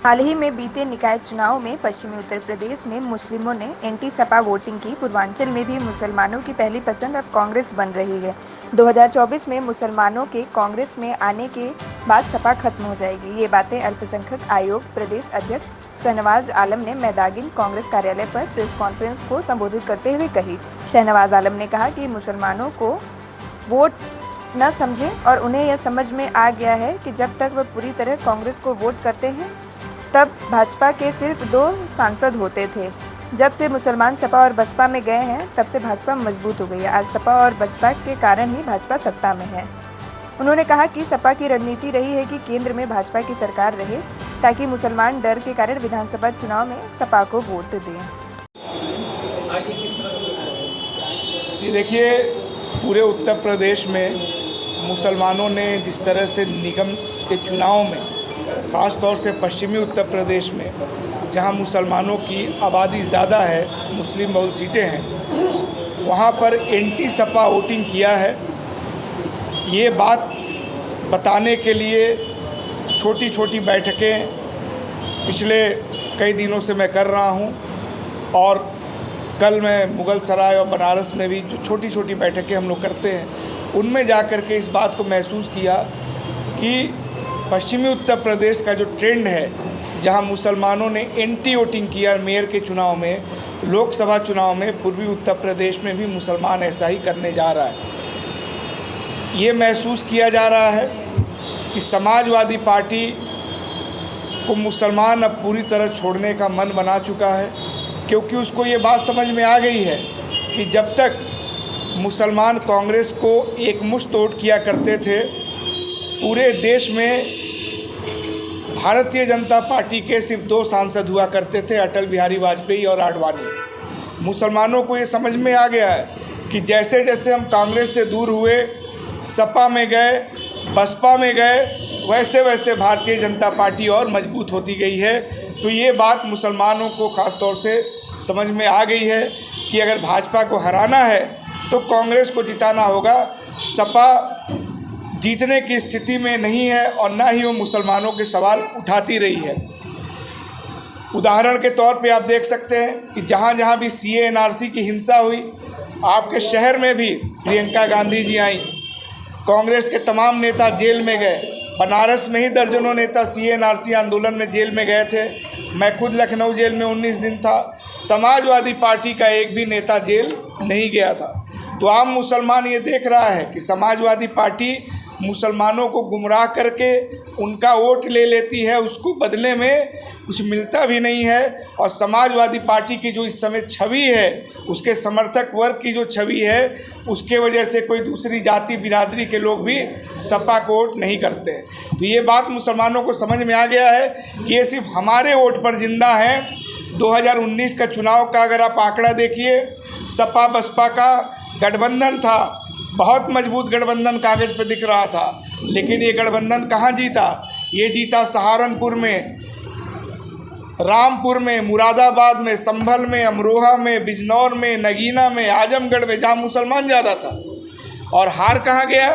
हाल ही में बीते निकाय चुनाव में पश्चिमी उत्तर प्रदेश में मुस्लिमों ने एंटी सपा वोटिंग की। पूर्वांचल में भी मुसलमानों की पहली पसंद अब कांग्रेस बन रही है। 2024 में मुसलमानों के कांग्रेस में आने के बाद सपा खत्म हो जाएगी। ये बातें अल्पसंख्यक आयोग प्रदेश अध्यक्ष शहनवाज आलम ने मैदागिन कांग्रेस कार्यालय पर प्रेस कॉन्फ्रेंस को संबोधित करते हुए कही। शहनवाज आलम ने कहा कि मुसलमानों को वोट न समझें और उन्हें यह समझ में आ गया है कि जब तक वह पूरी तरह कांग्रेस को वोट करते हैं तब भाजपा के सिर्फ 2 सांसद होते थे। जब से मुसलमान सपा और बसपा में गए हैं तब से भाजपा मजबूत हो गई है। आज सपा और बसपा के कारण ही भाजपा सत्ता में है। उन्होंने कहा कि सपा की रणनीति रही है कि केंद्र में भाजपा की सरकार रहे ताकि मुसलमान डर के कारण विधानसभा चुनाव में सपा को वोट दें। ये देखिए, पूरे उत्तर प्रदेश में मुसलमानों ने जिस तरह से निगम के चुनाव में, ख़ास तौर से पश्चिमी उत्तर प्रदेश में जहां मुसलमानों की आबादी ज़्यादा है, मुस्लिम बहुल सीटें हैं, वहां पर एंटी सपा वोटिंग किया है। ये बात बताने के लिए छोटी छोटी बैठकें पिछले कई दिनों से मैं कर रहा हूं और कल मैं मुगल सराय और बनारस में भी जो छोटी छोटी बैठकें हम लोग करते हैं, उनमें जा कर के इस बात को महसूस किया कि पश्चिमी उत्तर प्रदेश का जो ट्रेंड है, जहां मुसलमानों ने एंटी वोटिंग किया मेयर के चुनाव में, लोकसभा चुनाव में पूर्वी उत्तर प्रदेश में भी मुसलमान ऐसा ही करने जा रहा है। ये महसूस किया जा रहा है कि समाजवादी पार्टी को मुसलमान अब पूरी तरह छोड़ने का मन बना चुका है, क्योंकि उसको ये बात समझ में आ गई है कि जब तक मुसलमान कांग्रेस को एकमुश्त वोट किया करते थे, पूरे देश में भारतीय जनता पार्टी के सिर्फ 2 सांसद हुआ करते थे, अटल बिहारी वाजपेयी और आडवाणी। मुसलमानों को ये समझ में आ गया है कि जैसे जैसे हम कांग्रेस से दूर हुए, सपा में गए, बसपा में गए, वैसे वैसे भारतीय जनता पार्टी और मजबूत होती गई है। तो ये बात मुसलमानों को ख़ास तौर से समझ में आ गई है कि अगर भाजपा को हराना है तो कांग्रेस को जिताना होगा। सपा जीतने की स्थिति में नहीं है और ना ही वो मुसलमानों के सवाल उठाती रही है। उदाहरण के तौर पे आप देख सकते हैं कि जहाँ जहाँ भी CA NRC की हिंसा हुई, आपके शहर में भी प्रियंका गांधी जी आई, कांग्रेस के तमाम नेता जेल में गए। बनारस में ही दर्जनों नेता CA NRC आंदोलन में जेल में गए थे। मैं खुद लखनऊ जेल में 19 दिन था। समाजवादी पार्टी का एक भी नेता जेल नहीं गया था। तो आम मुसलमान ये देख रहा है कि समाजवादी पार्टी मुसलमानों को गुमराह करके उनका वोट ले लेती है, उसको बदले में कुछ मिलता भी नहीं है। और समाजवादी पार्टी की जो इस समय छवि है, उसके समर्थक वर्ग की जो छवि है, उसके वजह से कोई दूसरी जाति बिरादरी के लोग भी सपा को वोट नहीं करते। तो ये बात मुसलमानों को समझ में आ गया है कि ये सिर्फ हमारे वोट पर जिंदा है। 2019 का चुनाव का अगर आप आंकड़ा देखिए, सपा बसपा का गठबंधन था, बहुत मजबूत गठबंधन कागज़ पे दिख रहा था, लेकिन ये गठबंधन कहाँ जीता? ये जीता सहारनपुर में, रामपुर में, मुरादाबाद में, संभल में, अमरोहा में, बिजनौर में, नगीना में, आजमगढ़ में, जहाँ मुसलमान ज़्यादा था। और हार कहाँ गया?